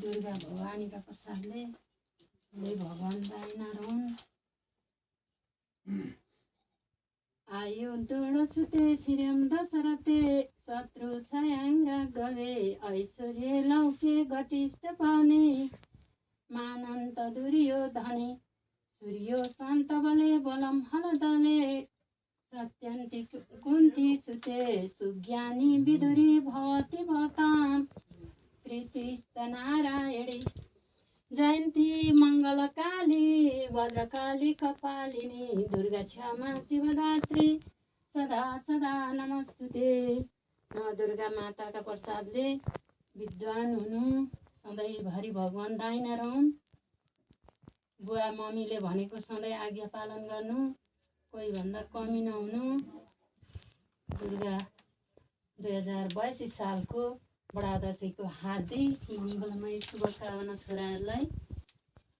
दुर्गा भवानीका प्रसादले ले भगवान दाइना रहून्। आयु दृढ सुते श्रीराम दशरथे शत्रु छयाङ्ग गवे ऐश्वर्य लौके घटिष्ठ पाउने मानन्त दुर्योधने सूर्यो शान्त बले बलम हलदले सत्यन्ति कुन्ती सुते सुज्ञानी विदुरी भवति भवतां प्रीतिश्च नारायणी जयन्ती मङ्गलकाली भद्रकाली कपालिनी दुर्गा क्षमा शिवदात्री सदा सदा नमस्तुते। दुर्गा माताका प्रसादले विद्वान हुनु, सधैँभरि भगवान दाइना रहून्। बुवा मम्मीले भनेको सधैँ आज्ञा पालन गर्नु, कोही भन्दा कमी नहुनु। दुर्गा 2082 सालको बडा दशैँको हार्दिक मङ्गलमय शुभकामना छोराहरूलाई।